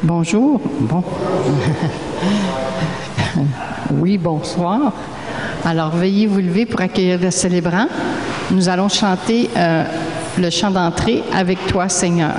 Bonjour. Bon. Oui, bonsoir. Alors, veuillez vous lever pour accueillir le célébrant. Nous allons chanter le chant d'entrée « Avec toi, Seigneur ».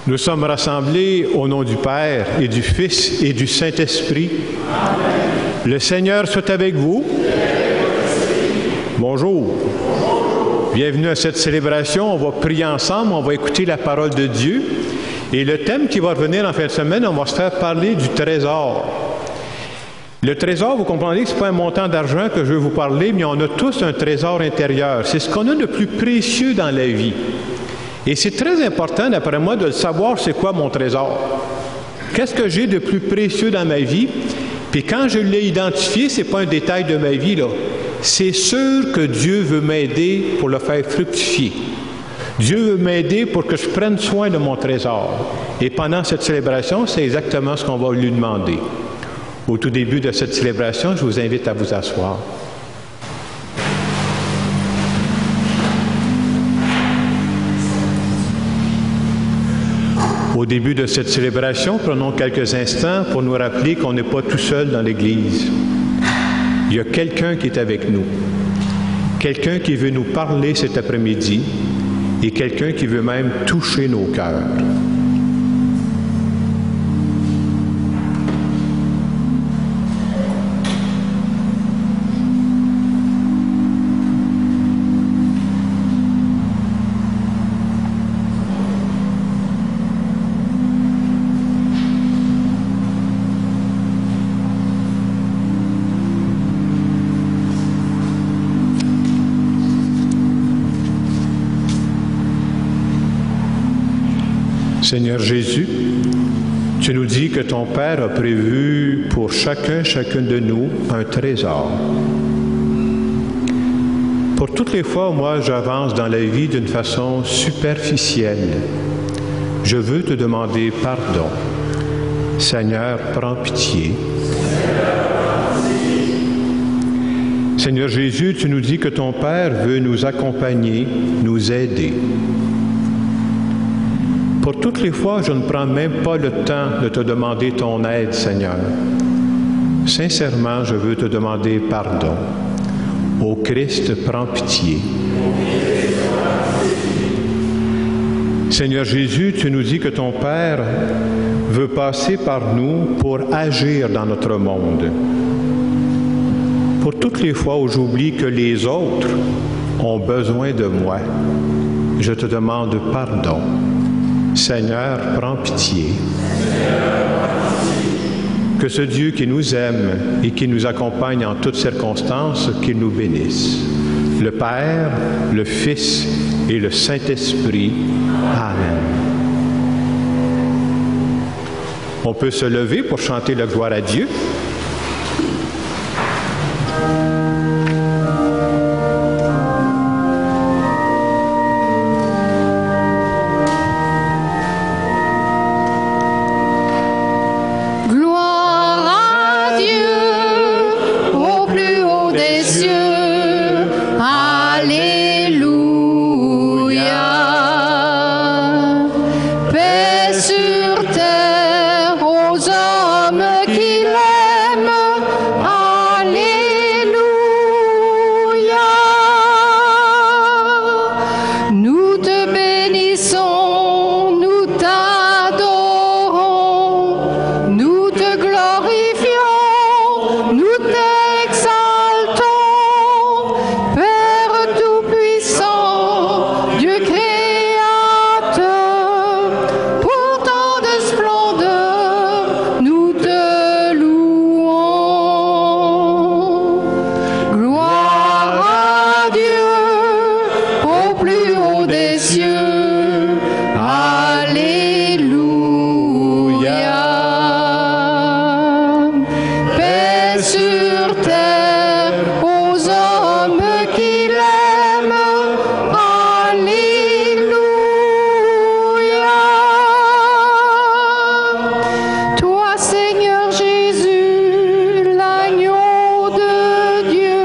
Nous sommes rassemblés au nom du Père et du Fils et du Saint-Esprit. Le Seigneur soit avec vous. Bonjour. Bienvenue à cette célébration. On va prier ensemble, on va écouter la parole de Dieu. Et le thème qui va revenir en fin de semaine, on va se faire parler du trésor. Le trésor, vous comprenez que ce n'est pas un montant d'argent que je veux vous parler, mais on a tous un trésor intérieur. C'est ce qu'on a de plus précieux dans la vie. Et c'est très important, d'après moi, de savoir c'est quoi mon trésor. Qu'est-ce que j'ai de plus précieux dans ma vie? Puis quand je l'ai identifié, ce n'est pas un détail de ma vie, là. C'est sûr que Dieu veut m'aider pour le faire fructifier. Dieu veut m'aider pour que je prenne soin de mon trésor. Et pendant cette célébration, c'est exactement ce qu'on va lui demander. Au tout début de cette célébration, je vous invite à vous asseoir. Au début de cette célébration, prenons quelques instants pour nous rappeler qu'on n'est pas tout seul dans l'Église. Il y a quelqu'un qui est avec nous, quelqu'un qui veut nous parler cet après-midi et quelqu'un qui veut même toucher nos cœurs. Seigneur Jésus, tu nous dis que ton Père a prévu pour chacune de nous un trésor. Pour toutes les fois où moi j'avance dans la vie d'une façon superficielle, je veux te demander pardon. Seigneur, prends pitié. Seigneur Jésus, tu nous dis que ton Père veut nous accompagner, nous aider. Pour toutes les fois, je ne prends même pas le temps de te demander ton aide, Seigneur. Sincèrement, je veux te demander pardon. Ô Christ, prends pitié. Seigneur Jésus, tu nous dis que ton Père veut passer par nous pour agir dans notre monde. Pour toutes les fois où j'oublie que les autres ont besoin de moi, je te demande pardon. Seigneur, prends pitié. Que ce Dieu qui nous aime et qui nous accompagne en toutes circonstances, qu'il nous bénisse. Le Père, le Fils et le Saint-Esprit. Amen. On peut se lever pour chanter la gloire à Dieu. Gloire bénissons, nous t'adorons, nous te glorifions, nous t'exaltons, Père Tout-Puissant, Dieu Créateur, pour tant de splendeur, nous te louons. Gloire à Dieu au plus haut des cieux. Alléluia. Paix sur terre aux hommes qui l'aiment. Alléluia. Toi, Seigneur Jésus, l'agneau de Dieu,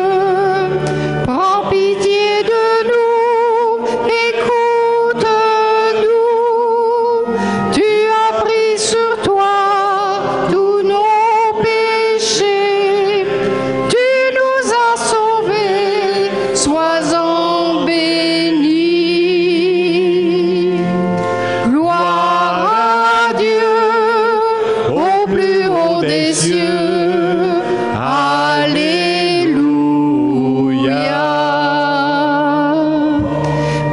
prends pitié de nous, écoute-nous. Tu as pris sur toi tous nos péchés, tu nous as sauvés, sois-en béni. Gloire à Dieu au plus haut des cieux. Alléluia.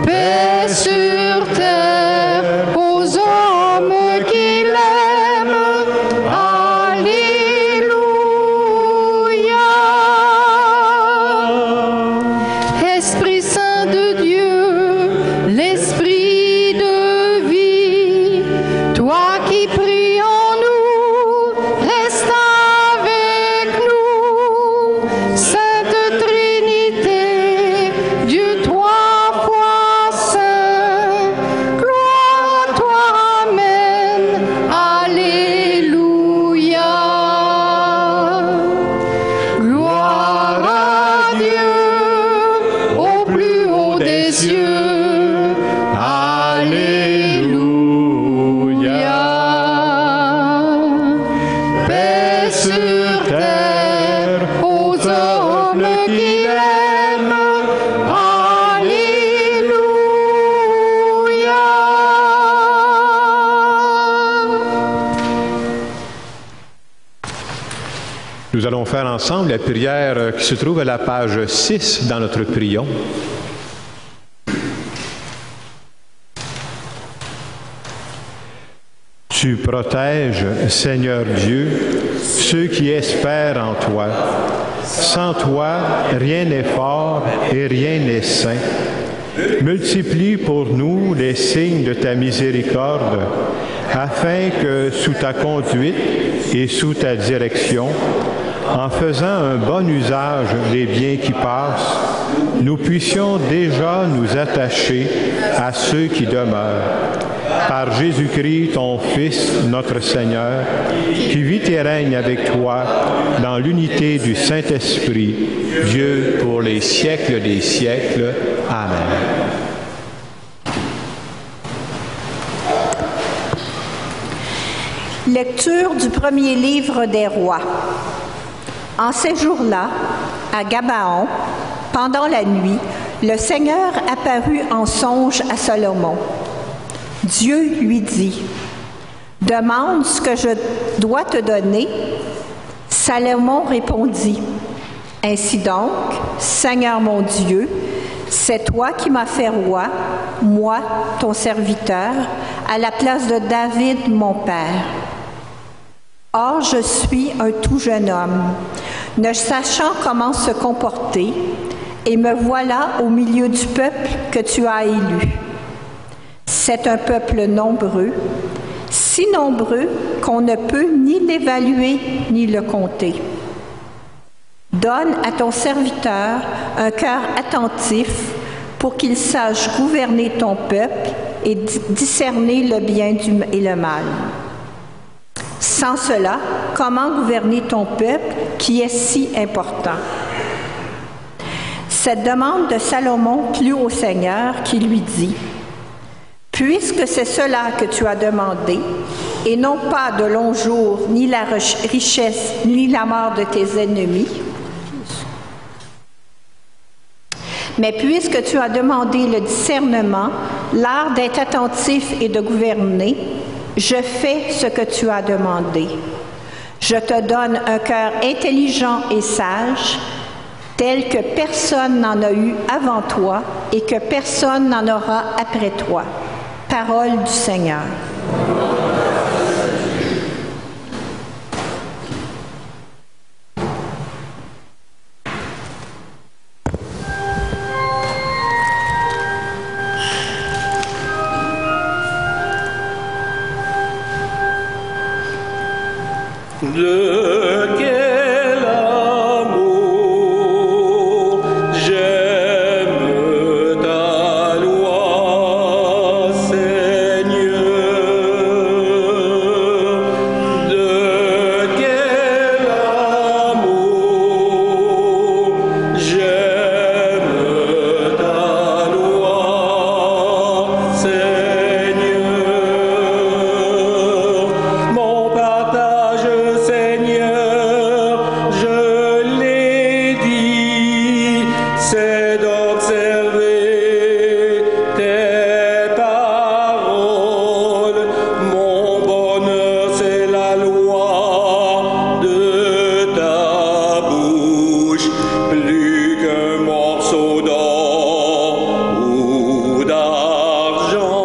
Paix sur terre aux hommes qui l'aiment. Alléluia. Esprit Saint de Dieu, l'Esprit de vie, toi qui pries en nous, reste avec nous. Sainte Trinité, Dieu trois fois saint, gloire à toi, Amen. Alléluia. Gloire à Dieu au plus haut des cieux. Alléluia. Paix sur terre aux hommes qui l'aiment. Alléluia. Nous allons faire ensemble la prière qui se trouve à la page 6 dans notre prion. Tu protèges, Seigneur Dieu, ceux qui espèrent en toi. Sans toi, rien n'est fort et rien n'est saint. Multiplie pour nous les signes de ta miséricorde, afin que, sous ta conduite et sous ta direction, en faisant un bon usage des biens qui passent, nous puissions déjà nous attacher à ceux qui demeurent. Par Jésus-Christ, ton Fils, notre Seigneur, qui vit et règne avec toi dans l'unité du Saint-Esprit, Dieu pour les siècles des siècles. Amen. Lecture du premier livre des rois. En ces jours-là, à Gabaon, pendant la nuit, le Seigneur apparut en songe à Salomon. Dieu lui dit, « Demande ce que je dois te donner. » Salomon répondit, « Ainsi donc, Seigneur mon Dieu, c'est toi qui m'as fait roi, moi, ton serviteur, à la place de David, mon père. Or, je suis un tout jeune homme, ne sachant comment se comporter, et me voilà au milieu du peuple que tu as élu. C'est un peuple nombreux, si nombreux qu'on ne peut ni l'évaluer ni le compter. Donne à ton serviteur un cœur attentif pour qu'il sache gouverner ton peuple et discerner le bien et le mal. Sans cela, comment gouverner ton peuple qui est si important? » Cette demande de Salomon plut au Seigneur qui lui dit, « Puisque c'est cela que tu as demandé, et non pas de longs jours, ni la richesse, ni la mort de tes ennemis, mais puisque tu as demandé le discernement l'art d'être attentif et de gouverner, je fais ce que tu as demandé. Je te donne un cœur intelligent et sage, tel que personne n'en a eu avant toi et que personne n'en aura après toi. Parole du Seigneur. De quel amour j'aime ta loi, Seigneur. De quel amour j'aime ta loi, Seigneur. Mon partage, Seigneur, je l'ai dit, c'est d'observer tes paroles. Mon bonheur, c'est la loi de ta bouche, plus qu'un morceau d'or ou d'argent.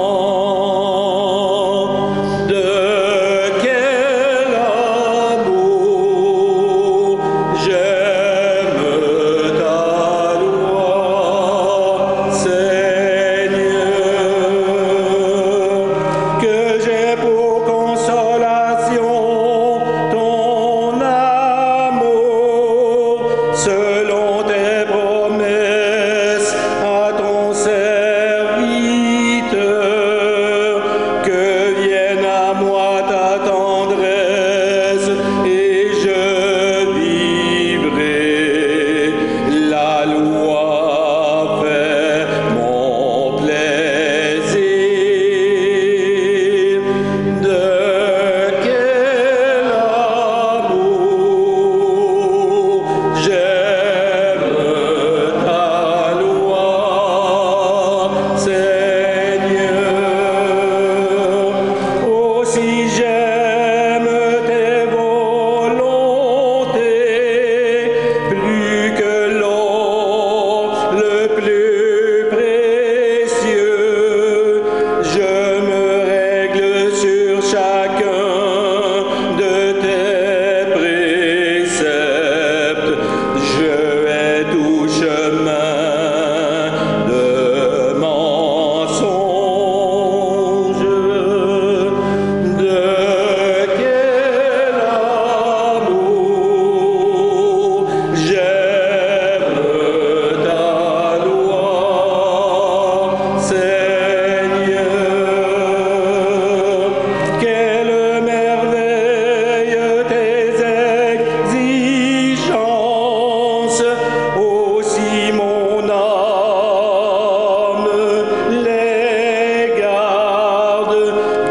De quel amour j'aime ta loi, Seigneur, que j'ai pour consolation ton amour, selon tes promesses à ton serviteur, que vienne à moi ta tendresse et je vivrai. La loi fait mon plaisir. De quel amour j'aime ta loi, Seigneur. Aussi j'aime tes volontés, plus que l'or le plus précieux. Je me règle sur chacun de tes préceptes. Je hais tout chemin de mensonge. De quel amour j'aime ta loi, Seigneur. Quelle merveille tes exigences, aussi mon âme les garde.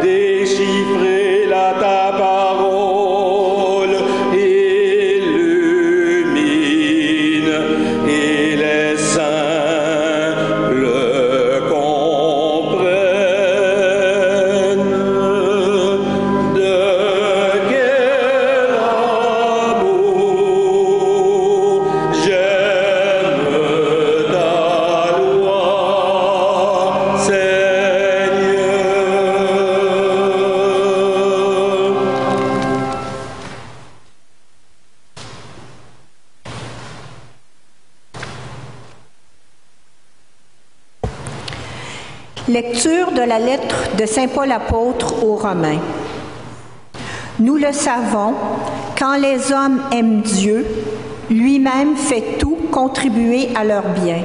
Déchiffrez là ta parole, illumine, et les saints le comprennent. De quel amour j'aime ta loi, Seigneur. Lecture de la lettre de Saint Paul apôtre aux Romains. Nous le savons, quand les hommes aiment Dieu, lui-même fait tout contribuer à leur bien,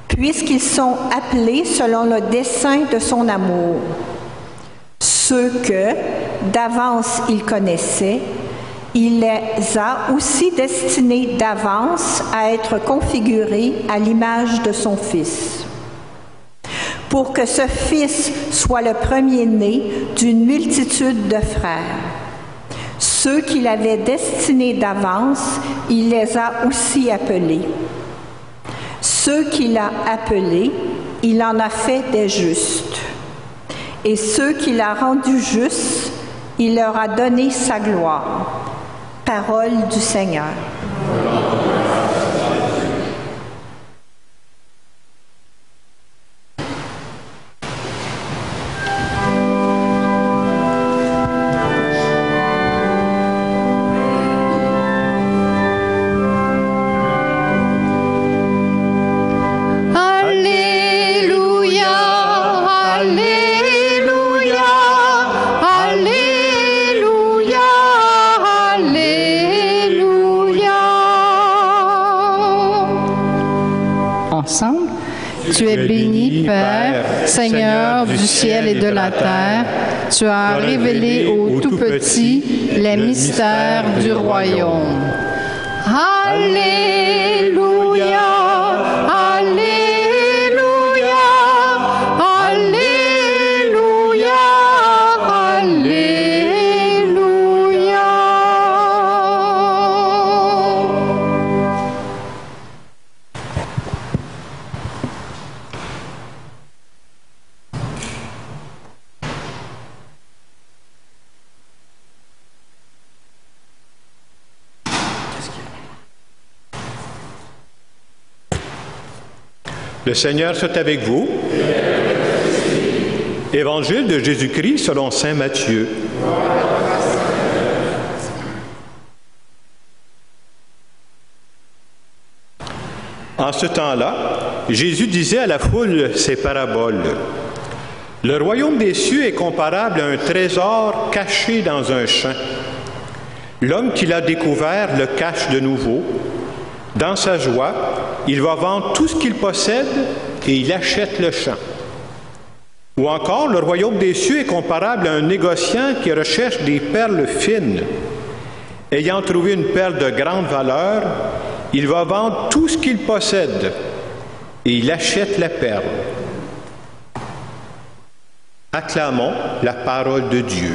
puisqu'ils sont appelés selon le dessein de son amour. Ceux que, d'avance, il connaissait, il les a aussi destinés d'avance à être configurés à l'image de son Fils, pour que ce Fils soit le premier-né d'une multitude de frères. Ceux qu'il avait destinés d'avance, il les a aussi appelés. Ceux qu'il a appelés, il en a fait des justes. Et ceux qu'il a rendus justes, il leur a donné sa gloire. Parole du Seigneur. Tu es béni, Père, Seigneur du ciel et de la terre. Tu as révélé aux tout-petits les mystères du royaume. Alléluia, Alléluia, Alléluia, Alléluia. Le Seigneur soit avec vous. Évangile de Jésus-Christ selon saint Matthieu. En ce temps-là, Jésus disait à la foule ces paraboles. Le royaume des cieux est comparable à un trésor caché dans un champ. L'homme qui l'a découvert le cache de nouveau. Dans sa joie, il va vendre tout ce qu'il possède et il achète le champ. Ou encore, le royaume des cieux est comparable à un négociant qui recherche des perles fines. Ayant trouvé une perle de grande valeur, il va vendre tout ce qu'il possède et il achète la perle. Acclamons la parole de Dieu.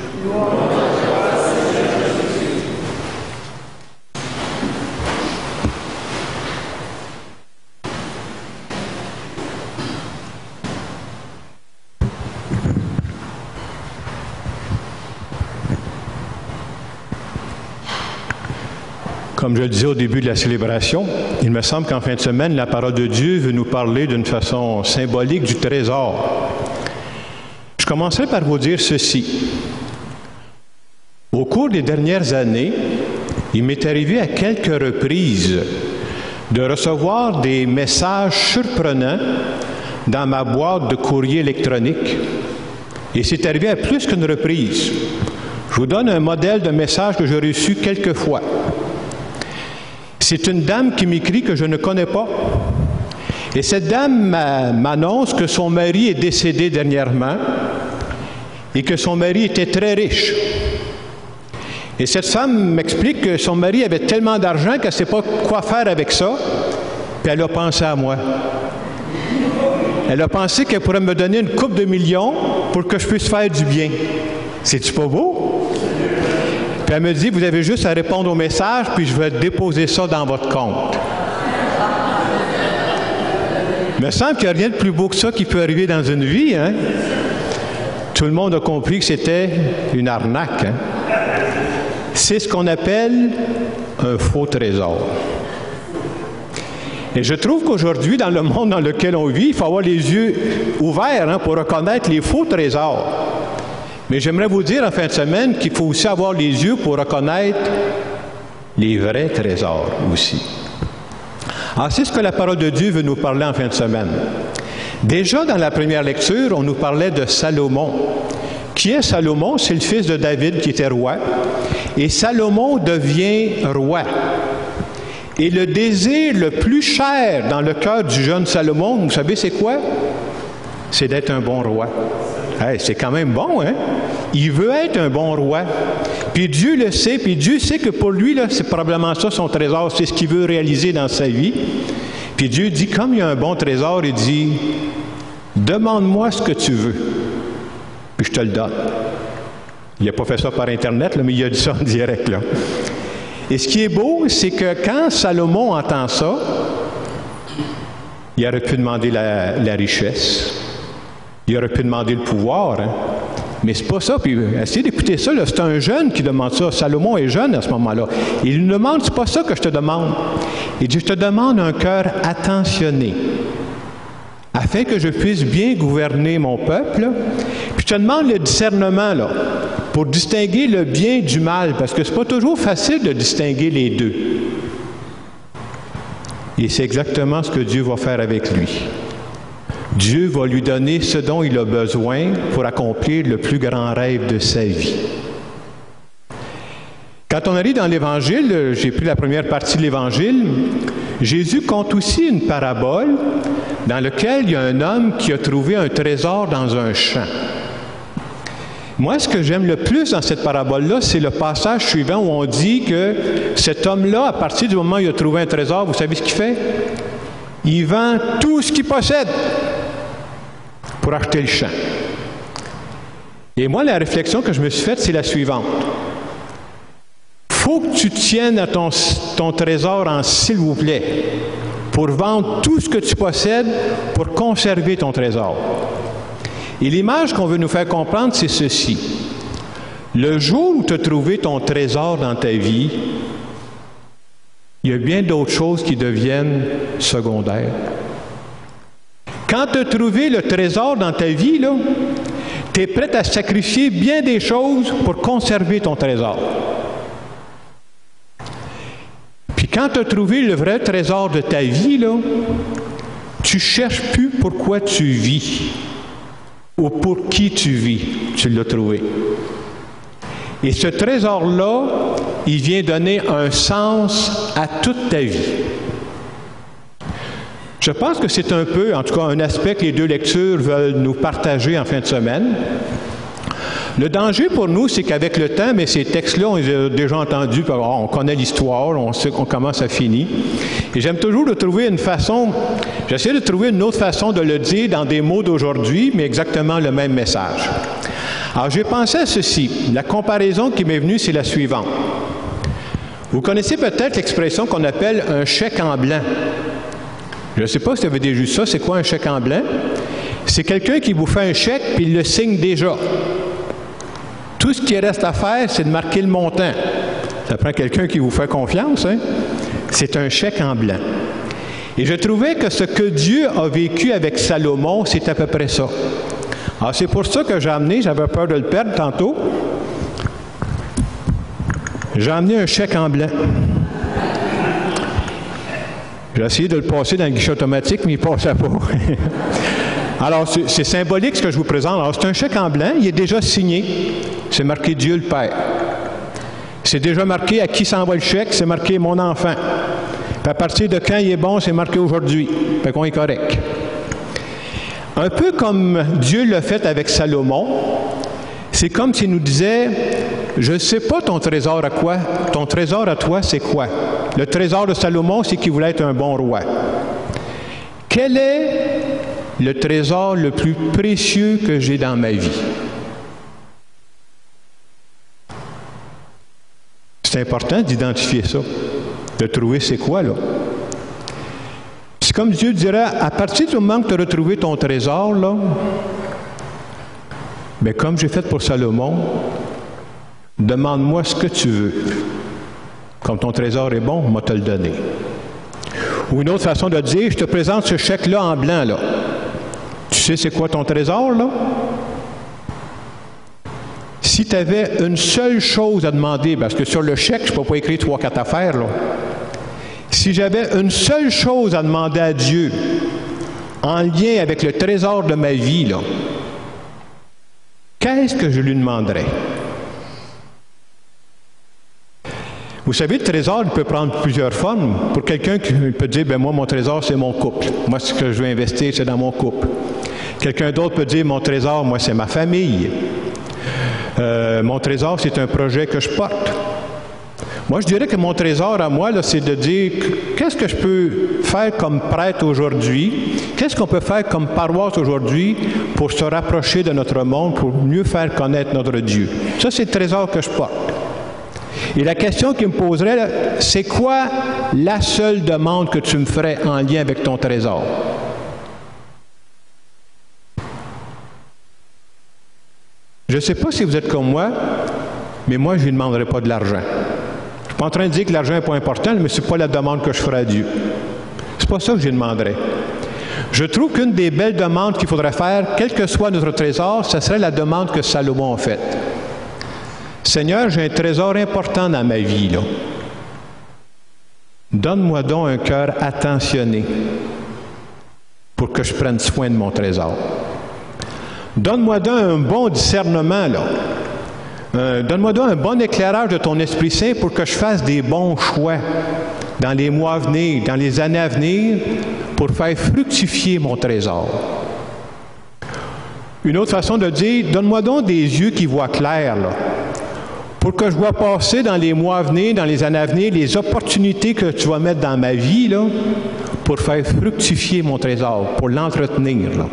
Comme je le disais au début de la célébration, il me semble qu'en fin de semaine, la parole de Dieu veut nous parler d'une façon symbolique du trésor. Je commencerai par vous dire ceci. Au cours des dernières années, il m'est arrivé à quelques reprises de recevoir des messages surprenants dans ma boîte de courrier électronique. Et c'est arrivé à plus qu'une reprise. Je vous donne un modèle de message que j'ai reçu quelques fois. C'est une dame qui m'écrit que je ne connais pas. Et cette dame m'annonce que son mari est décédé dernièrement et que son mari était très riche. Et cette femme m'explique que son mari avait tellement d'argent qu'elle ne sait pas quoi faire avec ça, puis elle a pensé à moi. Elle a pensé qu'elle pourrait me donner une coupe de millions pour que je puisse faire du bien. C'est-tu pas beau? Puis elle me dit, vous avez juste à répondre au message, puis je vais déposer ça dans votre compte. Il me semble qu'il n'y a rien de plus beau que ça qui peut arriver dans une vie, hein? Tout le monde a compris que c'était une arnaque, hein? C'est ce qu'on appelle un faux trésor. Et je trouve qu'aujourd'hui, dans le monde dans lequel on vit, il faut avoir les yeux ouverts, hein, pour reconnaître les faux trésors. Mais j'aimerais vous dire en fin de semaine qu'il faut aussi avoir les yeux pour reconnaître les vrais trésors aussi. Alors, c'est ce que la parole de Dieu veut nous parler en fin de semaine. Déjà, dans la première lecture, on nous parlait de Salomon. Qui est Salomon? C'est le fils de David qui était roi. Et Salomon devient roi. Et le désir le plus cher dans le cœur du jeune Salomon, vous savez c'est quoi? C'est d'être un bon roi. Hey, c'est quand même bon, hein? Il veut être un bon roi. Puis Dieu le sait, puis Dieu sait que pour lui, là, c'est probablement ça son trésor, c'est ce qu'il veut réaliser dans sa vie. Puis Dieu dit, comme il y a un bon trésor, il dit, demande-moi ce que tu veux, puis je te le donne. Il n'a pas fait ça par Internet, là, mais il a dit ça en direct, là. Et ce qui est beau, c'est que quand Salomon entend ça, Il aurait pu demander la richesse. Il aurait pu demander le pouvoir. Hein? Mais c'est pas ça. Puis essayez d'écouter ça. C'est un jeune qui demande ça. Salomon est jeune à ce moment-là. Il lui demande, c'est pas ça que je te demande. Il dit, je te demande un cœur attentionné, afin que je puisse bien gouverner mon peuple. Puis je te demande le discernement, là, pour distinguer le bien du mal, parce que c'est pas toujours facile de distinguer les deux. Et c'est exactement ce que Dieu va faire avec lui. Dieu va lui donner ce dont il a besoin pour accomplir le plus grand rêve de sa vie. Quand on arrive dans l'Évangile, j'ai pris la première partie de l'Évangile, Jésus compte aussi une parabole dans laquelle il y a un homme qui a trouvé un trésor dans un champ. Moi, ce que j'aime le plus dans cette parabole-là, c'est le passage suivant où on dit que cet homme-là, à partir du moment où il a trouvé un trésor, vous savez ce qu'il fait? Il vend tout ce qu'il possède pour acheter le champ. Et moi, la réflexion que je me suis faite, c'est la suivante. Faut que tu tiennes à ton trésor en s'il vous plaît, pour vendre tout ce que tu possèdes pour conserver ton trésor. Et l'image qu'on veut nous faire comprendre, c'est ceci. Le jour où tu as trouvé ton trésor dans ta vie, il y a bien d'autres choses qui deviennent secondaires. Quand tu as trouvé le trésor dans ta vie, tu es prêt à sacrifier bien des choses pour conserver ton trésor. Puis quand tu as trouvé le vrai trésor de ta vie, tu ne cherches plus pourquoi tu vis ou pour qui tu vis. Tu l'as trouvé. Et ce trésor-là, il vient donner un sens à toute ta vie. Je pense que c'est un peu, en tout cas, un aspect que les deux lectures veulent nous partager en fin de semaine. Le danger pour nous, c'est qu'avec le temps, mais ces textes-là, on les a déjà entendus, on connaît l'histoire, on sait comment ça finit. Et j'aime toujours de trouver une façon, j'essaie de trouver une autre façon de le dire dans des mots d'aujourd'hui, mais exactement le même message. Alors, j'ai pensé à ceci. La comparaison qui m'est venue, c'est la suivante. Vous connaissez peut-être l'expression qu'on appelle un chèque en blanc. Je ne sais pas si vous avez déjà vu ça. C'est quoi un chèque en blanc? C'est quelqu'un qui vous fait un chèque puis il le signe déjà. Tout ce qui reste à faire, c'est de marquer le montant. Ça prend quelqu'un qui vous fait confiance, hein? C'est un chèque en blanc. Et je trouvais que ce que Dieu a vécu avec Salomon, c'est à peu près ça. Alors, c'est pour ça que j'ai amené, j'avais peur de le perdre tantôt, j'ai amené un chèque en blanc. J'ai essayé de le passer dans le guichet automatique, mais il ne passait pas. Alors, c'est symbolique ce que je vous présente. Alors, c'est un chèque en blanc, il est déjà signé. C'est marqué Dieu le Père. C'est déjà marqué à qui s'envoie le chèque, c'est marqué mon enfant. Puis à partir de quand il est bon, c'est marqué aujourd'hui. Fait qu'on est correct. Un peu comme Dieu l'a fait avec Salomon, c'est comme s'il nous disait, je ne sais pas ton trésor à quoi, ton trésor à toi, c'est quoi? Le trésor de Salomon, c'est qu'il voulait être un bon roi. Quel est le trésor le plus précieux que j'ai dans ma vie? C'est important d'identifier ça, de trouver c'est quoi, là. C'est comme Dieu dirait, à partir du moment que tu as retrouvé ton trésor, là, bien, comme j'ai fait pour Salomon, demande-moi ce que tu veux. Comme ton trésor est bon, moi te le donner. Ou une autre façon de dire, je te présente ce chèque-là en blanc, là. Tu sais c'est quoi ton trésor, là? Si tu avais une seule chose à demander, parce que sur le chèque, je ne peux pas écrire 3-4 affaires, là. Si j'avais une seule chose à demander à Dieu, en lien avec le trésor de ma vie, là, qu'est-ce que je lui demanderais? Vous savez, le trésor, il peut prendre plusieurs formes. Pour quelqu'un qui peut dire, ben moi, mon trésor, c'est mon couple. Moi, ce que je veux investir, c'est dans mon couple. Quelqu'un d'autre peut dire, mon trésor, moi, c'est ma famille. Mon trésor, c'est un projet que je porte. Moi, je dirais que mon trésor à moi, là, c'est de dire, qu'est-ce que je peux faire comme prêtre aujourd'hui? Qu'est-ce qu'on peut faire comme paroisse aujourd'hui pour se rapprocher de notre monde, pour mieux faire connaître notre Dieu? Ça, c'est le trésor que je porte. Et la question qu'il me poserait, c'est quoi la seule demande que tu me ferais en lien avec ton trésor? Je ne sais pas si vous êtes comme moi, mais moi, je ne lui demanderai pas de l'argent. Je ne suis pas en train de dire que l'argent n'est pas important, mais ce n'est pas la demande que je ferai à Dieu. Ce n'est pas ça que je lui demanderai. Je trouve qu'une des belles demandes qu'il faudrait faire, quel que soit notre trésor, ce serait la demande que Salomon a faite. Seigneur, j'ai un trésor important dans ma vie, là. Donne-moi donc un cœur attentionné pour que je prenne soin de mon trésor. Donne-moi donc un bon discernement, là. Donne-moi donc un bon éclairage de ton Esprit Saint pour que je fasse des bons choix dans les mois à venir, dans les années à venir, pour faire fructifier mon trésor. Une autre façon de dire, donne-moi donc des yeux qui voient clair, là, pour que je vois passer dans les mois à venir, dans les années à venir, les opportunités que tu vas mettre dans ma vie, là, pour faire fructifier mon trésor, pour l'entretenir, là.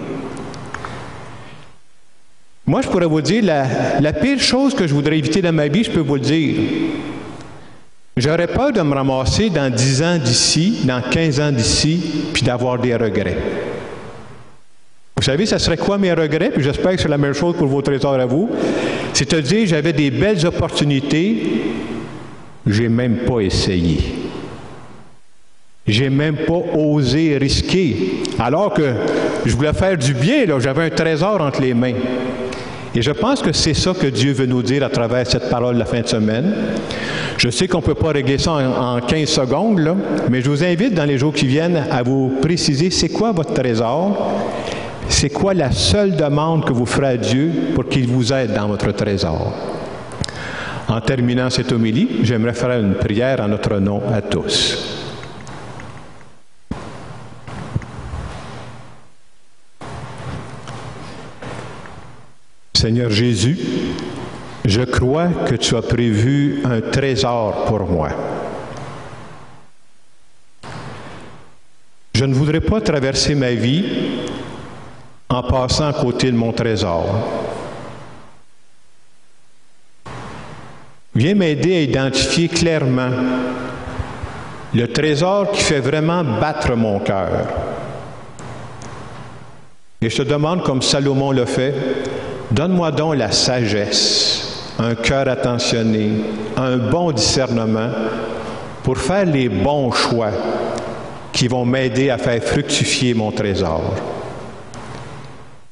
Moi, je pourrais vous dire, la pire chose que je voudrais éviter dans ma vie, je peux vous le dire. J'aurais peur de me ramasser dans 10 ans d'ici, dans 15 ans d'ici, puis d'avoir des regrets. Vous savez, ça serait quoi mes regrets? Puis j'espère que c'est la même chose pour vos trésors à vous. C'est-à-dire, j'avais des belles opportunités, j'ai même pas essayé. J'ai même pas osé risquer. Alors que je voulais faire du bien, là, j'avais un trésor entre les mains. Et je pense que c'est ça que Dieu veut nous dire à travers cette parole de la fin de semaine. Je sais qu'on ne peut pas régler ça en 15 secondes, là, mais je vous invite dans les jours qui viennent à vous préciser c'est quoi votre trésor, c'est quoi la seule demande que vous ferez à Dieu pour qu'il vous aide dans votre trésor. En terminant cette homélie, j'aimerais faire une prière en notre nom à tous. Seigneur Jésus, je crois que tu as prévu un trésor pour moi. Je ne voudrais pas traverser ma vie en passant à côté de mon trésor. Viens m'aider à identifier clairement le trésor qui fait vraiment battre mon cœur. Et je te demande, comme Salomon l'a fait, donne-moi donc la sagesse, un cœur attentionné, un bon discernement pour faire les bons choix qui vont m'aider à faire fructifier mon trésor.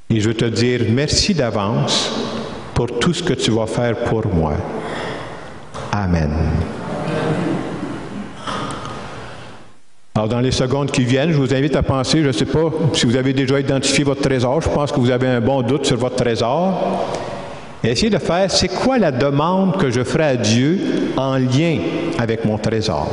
Et je veux te dire merci d'avance pour tout ce que tu vas faire pour moi. Amen. Alors, dans les secondes qui viennent, je vous invite à penser, je ne sais pas si vous avez déjà identifié votre trésor, je pense que vous avez un bon doute sur votre trésor. Et essayez de faire, c'est quoi la demande que je ferai à Dieu en lien avec mon trésor?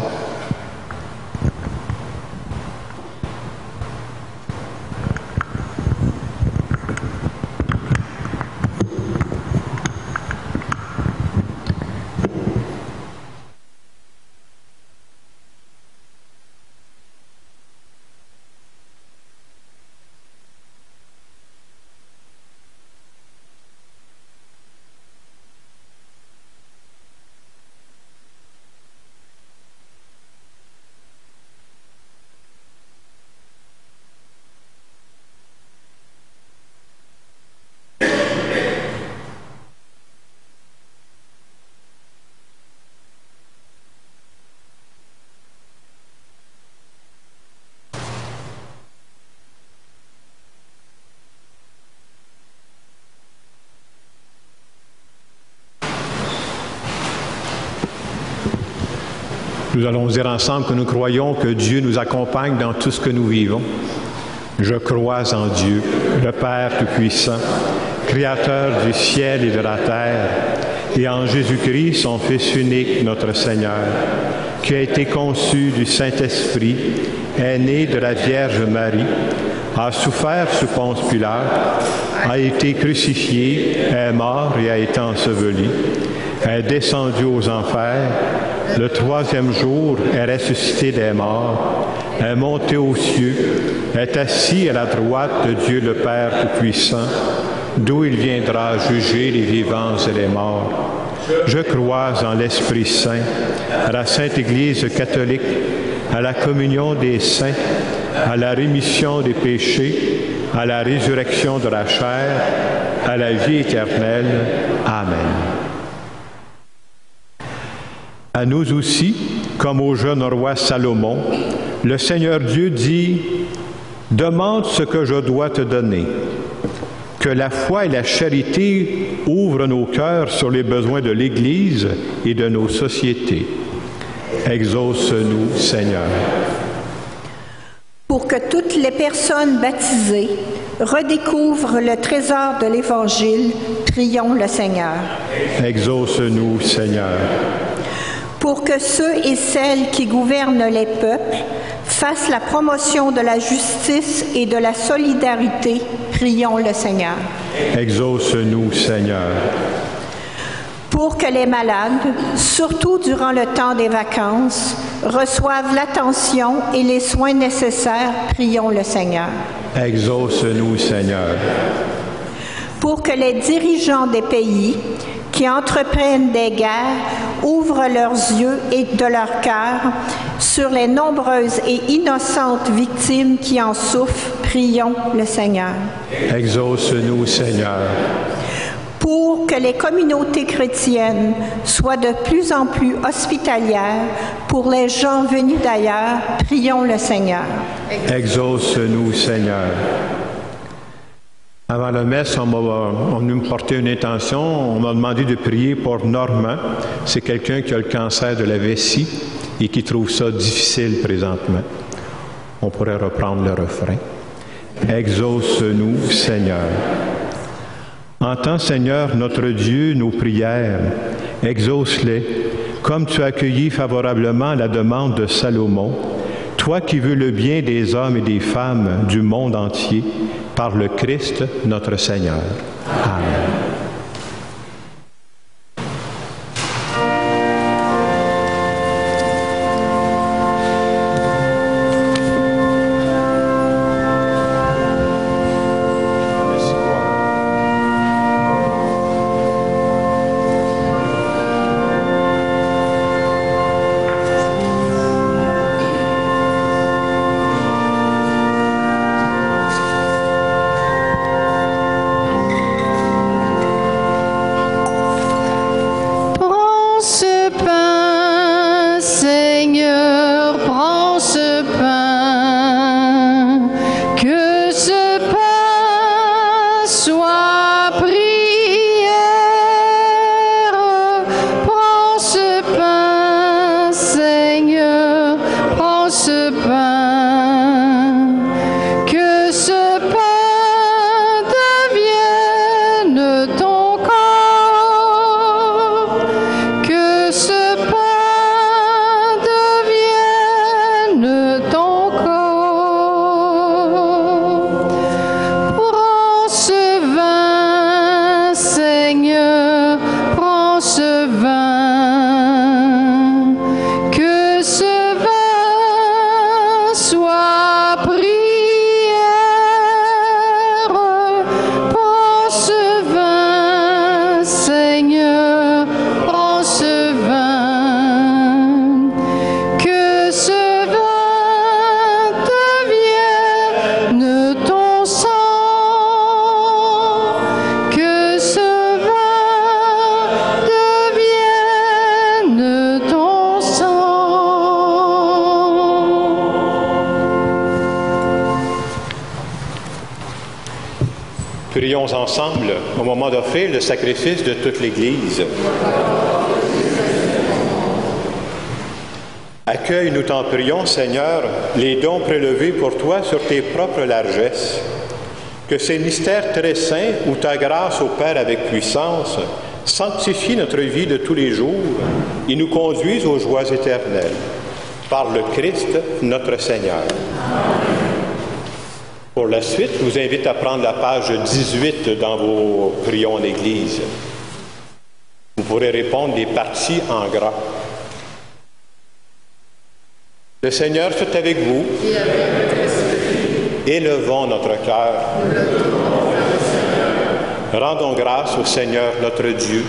Nous allons dire ensemble que nous croyons que Dieu nous accompagne dans tout ce que nous vivons. Je crois en Dieu, le Père Tout-Puissant, Créateur du ciel et de la terre, et en Jésus-Christ, son Fils unique, notre Seigneur, qui a été conçu du Saint-Esprit, est né de la Vierge Marie, a souffert sous Ponce Pilate, a été crucifié, est mort et a été enseveli, est descendu aux enfers, le troisième jour est ressuscité des morts, est monté aux cieux, est assis à la droite de Dieu le Père Tout-Puissant, d'où il viendra juger les vivants et les morts. Je crois en l'Esprit Saint, à la Sainte Église catholique, à la communion des saints, à la rémission des péchés, à la résurrection de la chair, à la vie éternelle. Amen. À nous aussi, comme au jeune roi Salomon, le Seigneur Dieu dit « Demande ce que je dois te donner ». Que la foi et la charité ouvrent nos cœurs sur les besoins de l'Église et de nos sociétés. Exauce-nous, Seigneur. Pour que toutes les personnes baptisées redécouvrent le trésor de l'Évangile, prions le Seigneur. Exauce-nous, Seigneur. Pour que ceux et celles qui gouvernent les peuples fassent la promotion de la justice et de la solidarité, prions le Seigneur. Exauce-nous, Seigneur. Pour que les malades, surtout durant le temps des vacances, reçoivent l'attention et les soins nécessaires, prions le Seigneur. Exauce-nous, Seigneur. Pour que les dirigeants des pays qui entreprennent des guerres ouvrent leurs yeux et de leur cœur sur les nombreuses et innocentes victimes qui en souffrent, prions le Seigneur. Exauce-nous, Seigneur. Pour que les communautés chrétiennes soient de plus en plus hospitalières pour les gens venus d'ailleurs, prions le Seigneur. Exauce-nous, Seigneur. Avant la messe, on est venu me porter une intention. On m'a demandé de prier pour Normand. C'est quelqu'un qui a le cancer de la vessie et qui trouve ça difficile présentement. On pourrait reprendre le refrain. Exauce-nous, Seigneur. Entends, Seigneur, notre Dieu, nos prières. Exauce-les, comme tu as accueilli favorablement la demande de Salomon. Toi qui veux le bien des hommes et des femmes du monde entier, par le Christ, notre Seigneur. Amen. Prions ensemble au moment d'offrir le sacrifice de toute l'Église. Accueille, nous t'en prions, Seigneur, les dons prélevés pour toi sur tes propres largesses. Que ces mystères très saints, où ta grâce opère avec puissance, sanctifient notre vie de tous les jours et nous conduisent aux joies éternelles. Par le Christ, notre Seigneur. Pour la suite, je vous invite à prendre la page 18 dans vos prions en Église. Vous pourrez répondre des parties en gras. Le Seigneur soit avec vous. Élevons notre cœur. Rendons grâce au Seigneur notre Dieu.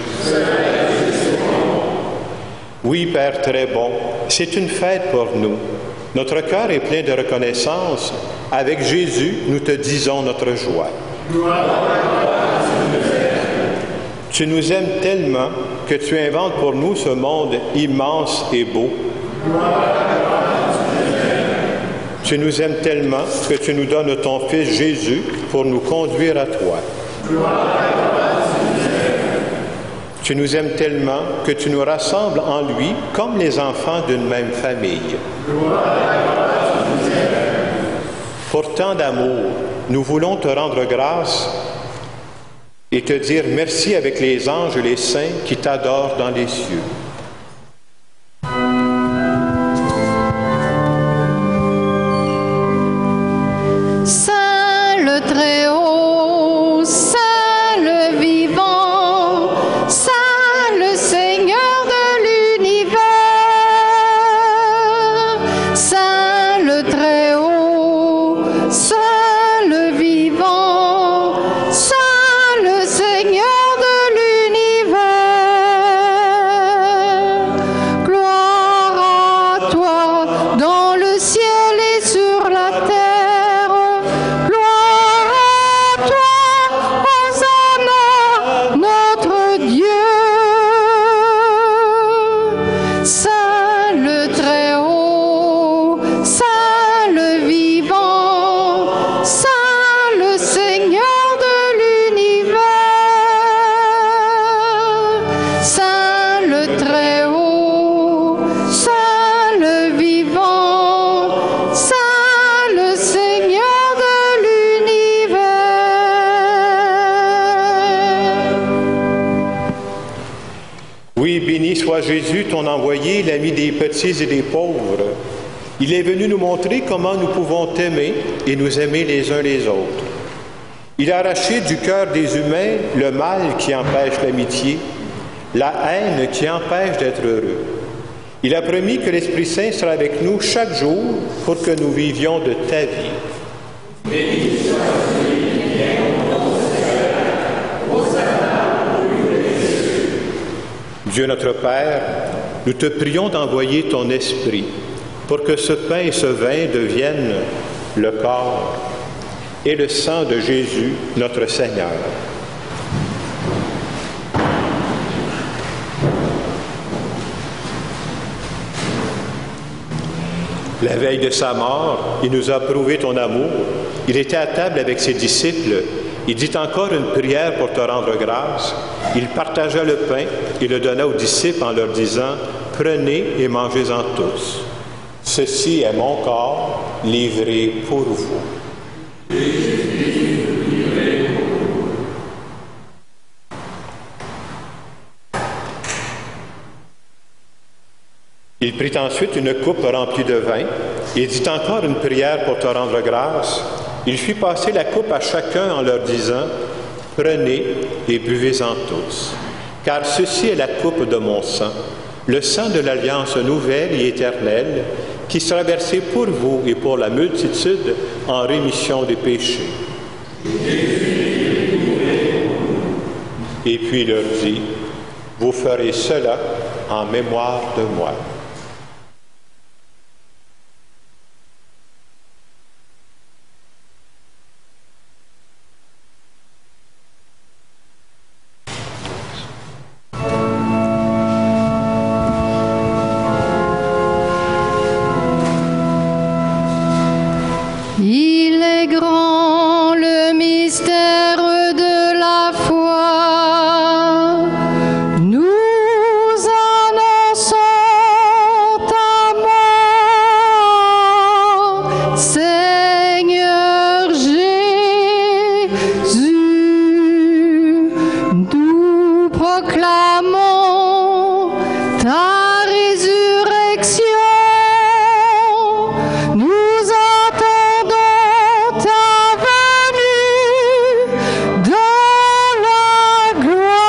Oui, Père très bon, c'est une fête pour nous. Notre cœur est plein de reconnaissance. Avec Jésus, nous te disons notre joie. Tu nous aimes tellement que tu inventes pour nous ce monde immense et beau. Tu nous aimes tellement que tu nous donnes ton Fils Jésus pour nous conduire à toi. Tu nous aimes tellement que tu nous rassembles en lui comme les enfants d'une même famille. Pour tant d'amour, nous voulons te rendre grâce et te dire merci avec les anges et les saints qui t'adorent dans les cieux. Saint le Très-Haut, Saint le Vivant, Saint le Seigneur de l'univers, Saint le Très-Haut, Saint le Vivant, Saint le Seigneur de l'univers. Gloire à toi dans le ciel et sur la terre. Soit Jésus, ton envoyé, l'ami des petits et des pauvres. Il est venu nous montrer comment nous pouvons t'aimer et nous aimer les uns les autres. Il a arraché du cœur des humains le mal qui empêche l'amitié, la haine qui empêche d'être heureux. Il a promis que l'Esprit Saint sera avec nous chaque jour pour que nous vivions de ta vie. Dieu notre Père, nous te prions d'envoyer ton Esprit pour que ce pain et ce vin deviennent le corps et le sang de Jésus, notre Seigneur. La veille de sa mort, il nous a prouvé ton amour. Il était à table avec ses disciples. Il dit encore une prière pour te rendre grâce. Il partagea le pain et le donna aux disciples en leur disant « Prenez et mangez-en tous. Ceci est mon corps livré pour vous. » Il prit ensuite une coupe remplie de vin et dit encore une prière pour te rendre grâce. Il fit passer la coupe à chacun en leur disant « Prenez et buvez-en tous, car ceci est la coupe de mon sang, le sang de l'alliance nouvelle et éternelle, qui sera versé pour vous et pour la multitude en rémission des péchés. » Et puis il leur dit « Vous ferez cela en mémoire de moi. » Il est grand le mystère de la foi. Nous annonçons ta mort, Seigneur Jésus. Nous proclamons ta résurrection. Nous attendons ta venue dans la gloire.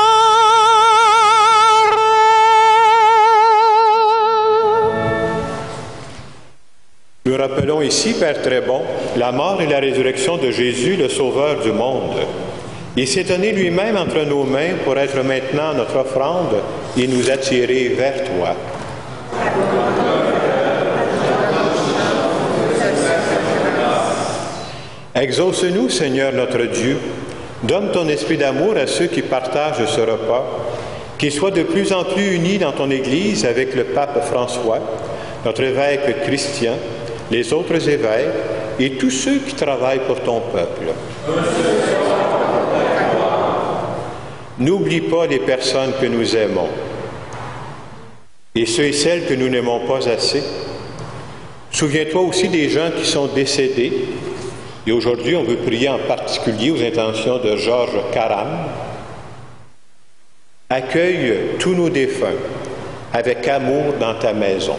Nous rappelons ici, Père très bon, la mort et la résurrection de Jésus, le Sauveur du monde. Il s'est donné lui-même entre nos mains pour être maintenant notre offrande et nous attirer vers toi. Exauce-nous, Seigneur notre Dieu, Donne ton esprit d'amour à ceux qui partagent ce repas, qu'ils soient de plus en plus unis dans ton Église avec le pape François, notre évêque Christian, les autres évêques et tous ceux qui travaillent pour ton peuple. N'oublie pas les personnes que nous aimons et ceux et celles que nous n'aimons pas assez. Souviens-toi aussi des gens qui sont décédés. Et aujourd'hui, on veut prier en particulier aux intentions de Georges Caram. Accueille tous nos défunts avec amour dans ta maison.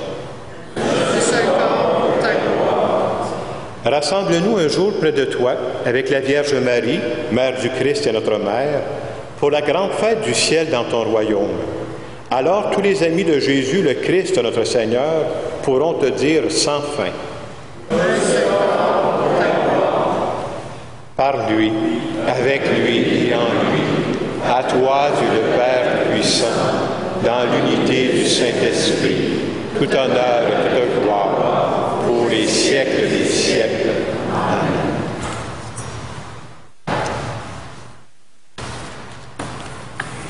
Rassemble-nous un jour près de toi avec la Vierge Marie, Mère du Christ et notre Mère, pour la grande fête du ciel dans ton royaume. Alors tous les amis de Jésus, le Christ, notre Seigneur, pourront te dire sans fin. Par lui, avec lui et en lui, à toi, Dieu le Père puissant, dans l'unité du Saint-Esprit, tout honneur et toute gloire, pour les siècles des siècles. Amen.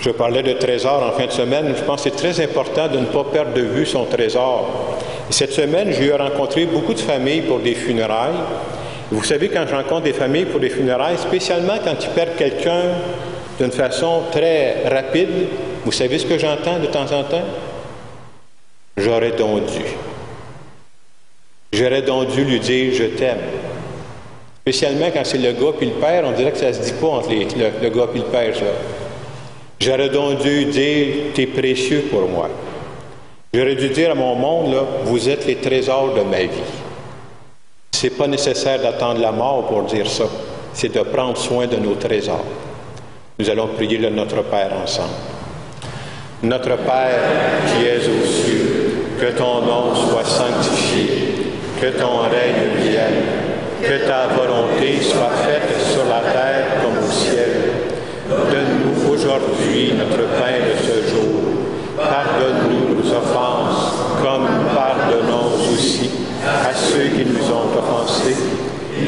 Je parlais de trésor en fin de semaine. Je pense que c'est très important de ne pas perdre de vue son trésor. Et cette semaine, j'ai rencontré beaucoup de familles pour des funérailles. Vous savez, quand je rencontre des familles pour des funérailles, spécialement quand ils perdent quelqu'un d'une façon très rapide, vous savez ce que j'entends de temps en temps? J'aurais donc dû. J'aurais donc dû lui dire « je t'aime ». Spécialement quand c'est le gars puis le père, on dirait que ça ne se dit pas entre le gars puis le père, ça. J'aurais donc dû dire « t'es précieux pour moi ». J'aurais dû dire à mon monde, là, « vous êtes les trésors de ma vie ». C'est pas nécessaire d'attendre la mort pour dire ça. C'est de prendre soin de nos trésors. Nous allons prier le Notre Père ensemble. Notre Père qui es aux cieux, que ton nom soit sanctifié, que ton règne vienne, que ta volonté soit faite sur la terre comme au ciel. Donne-nous aujourd'hui notre pain de ce jour. Pardonne-nous nos offenses, comme nous pardonnons aussi à ceux qui nous ont offensés.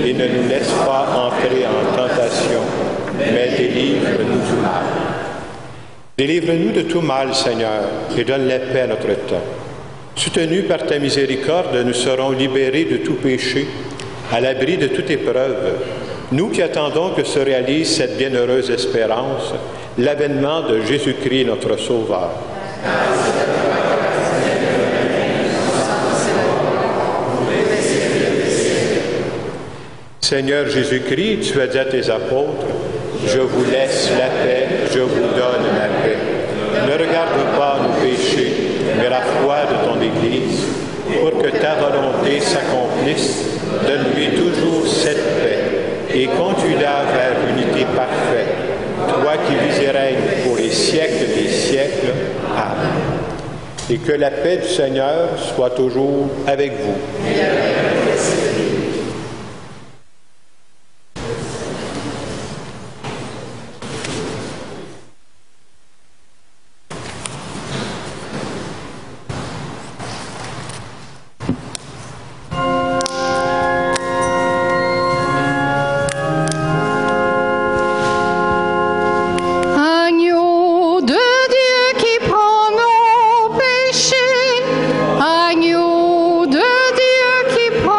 Et ne nous laisse pas entrer en tentation, mais délivre-nous du mal. Délivre-nous de tout mal, Seigneur, et donne la paix à notre temps. Soutenus par ta miséricorde, nous serons libérés de tout péché, à l'abri de toute épreuve. Nous qui attendons que se réalise cette bienheureuse espérance, l'avènement de Jésus-Christ, notre Sauveur. Seigneur Jésus-Christ, tu as dit à tes apôtres, « Je vous laisse la paix, je vous donne la paix. Ne regarde pas nos péchés, mais la foi de ton Église, pour que ta volonté s'accomplisse. Donne-lui toujours cette paix et conduis-la vers l'unité parfaite, toi qui vis et règnes pour les siècles des siècles. Amen. Et que la paix du Seigneur soit toujours avec vous. Agneau de Dieu qui prend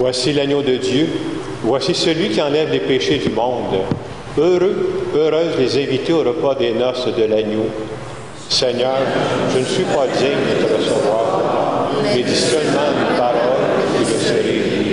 Voici l'agneau de Dieu. Voici celui qui enlève les péchés du monde. Heureux, heureuses les invités au repas des noces de l'agneau. Seigneur, je ne suis pas digne de te recevoir, mais dis seulement une parole et je serai guéri.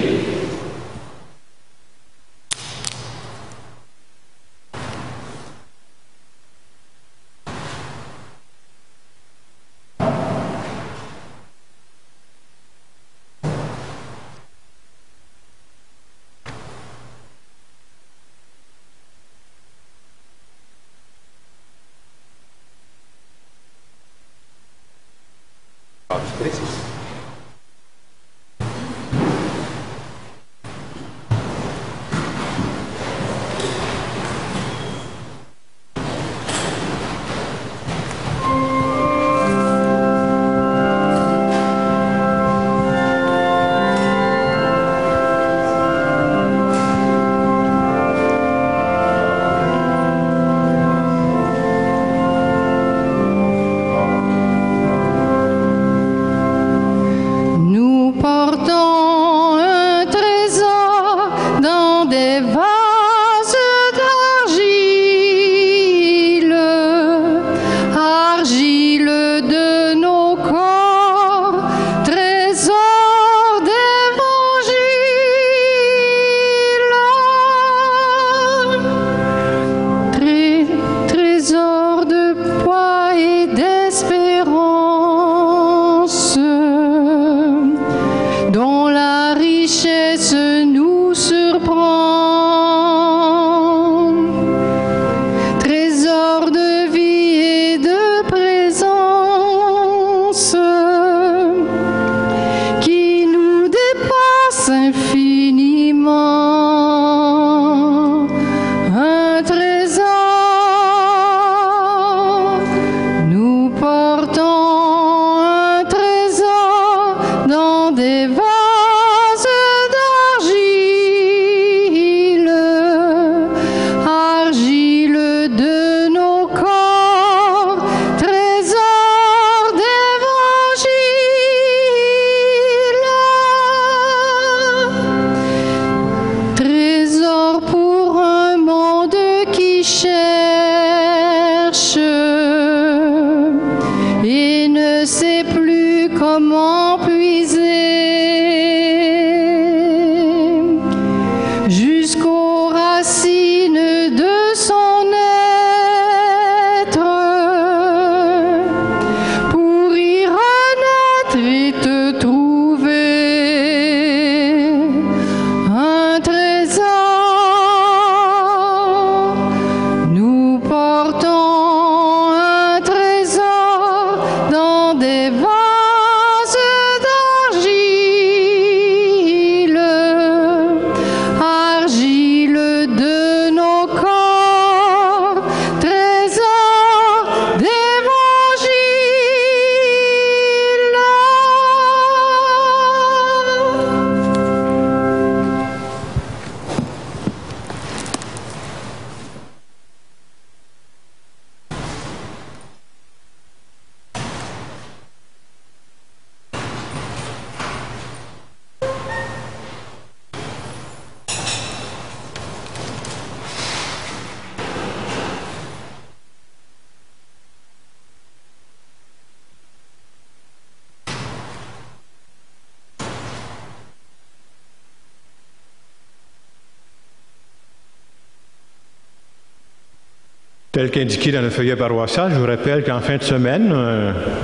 Tel qu'indiqué dans le feuillet paroissial, je vous rappelle qu'en fin de semaine,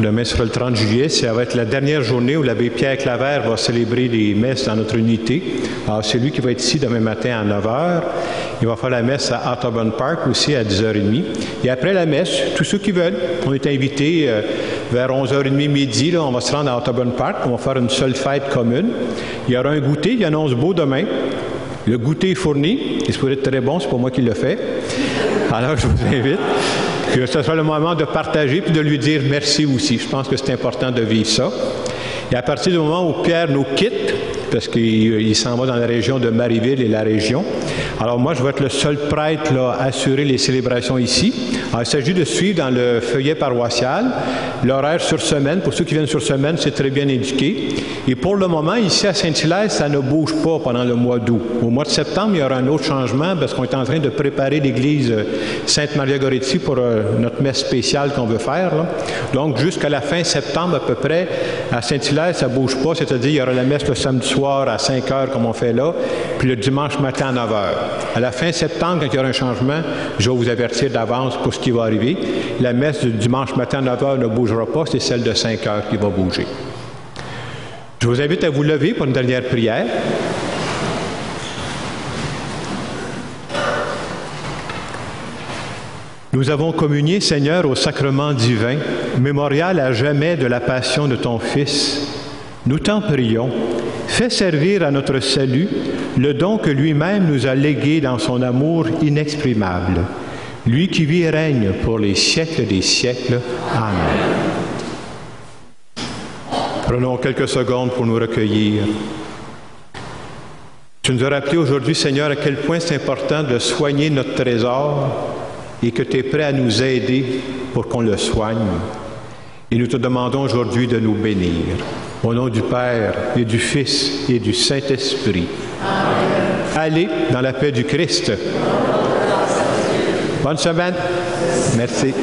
demain sera le 30 juillet, ça va être la dernière journée où l'abbé Pierre Claver va célébrer les messes dans notre unité. Alors, c'est lui qui va être ici demain matin à 9h. Il va faire la messe à Ottoburn Park aussi à 10h30. Et après la messe, tous ceux qui veulent, on est invités vers 11h30 midi, là, on va se rendre à Ottoburn Park. On va faire une seule fête commune. Il y aura un goûter, il annonce beau demain. Le goûter est fourni, il se pourrait être très bon, c'est pas moi qui le fais. Alors, je vous invite que ce soit le moment de partager puis de lui dire merci aussi. Je pense que c'est important de vivre ça. Et à partir du moment où Pierre nous quitte, parce qu'il s'en va dans la région de Marieville et la région. Alors moi, je vais être le seul prêtre là, à assurer les célébrations ici. Alors, il s'agit de suivre dans le feuillet paroissial l'horaire sur semaine. Pour ceux qui viennent sur semaine, c'est très bien indiqué. Et pour le moment, ici à Saint-Hilaire, ça ne bouge pas pendant le mois d'août. Au mois de septembre, il y aura un autre changement parce qu'on est en train de préparer l'église Sainte-Maria-Goretti pour notre messe spéciale qu'on veut faire. Là. Donc, jusqu'à la fin septembre à peu près, à Saint-Hilaire, ça ne bouge pas. C'est-à-dire, il y aura la messe le samedi soir à 5 heures comme on fait là, puis le dimanche matin à 9 heures. À la fin septembre, quand il y aura un changement, je vais vous avertir d'avance pour ce qui va arriver. La messe du dimanche matin à 9 heures ne bougera pas, c'est celle de 5 heures qui va bouger. Je vous invite à vous lever pour une dernière prière. Nous avons communié, Seigneur, au sacrement divin, mémorial à jamais de la passion de ton Fils. Nous t'en prions, fais servir à notre salut le don que lui-même nous a légué dans son amour inexprimable. Lui qui vit et règne pour les siècles des siècles. Amen. Prenons quelques secondes pour nous recueillir. Tu nous as rappelé aujourd'hui, Seigneur, à quel point c'est important de soigner notre trésor et que tu es prêt à nous aider pour qu'on le soigne. Et nous te demandons aujourd'hui de nous bénir. Au nom du Père et du Fils et du Saint-Esprit. Amen. Allez dans la paix du Christ. Bonne semaine. Merci.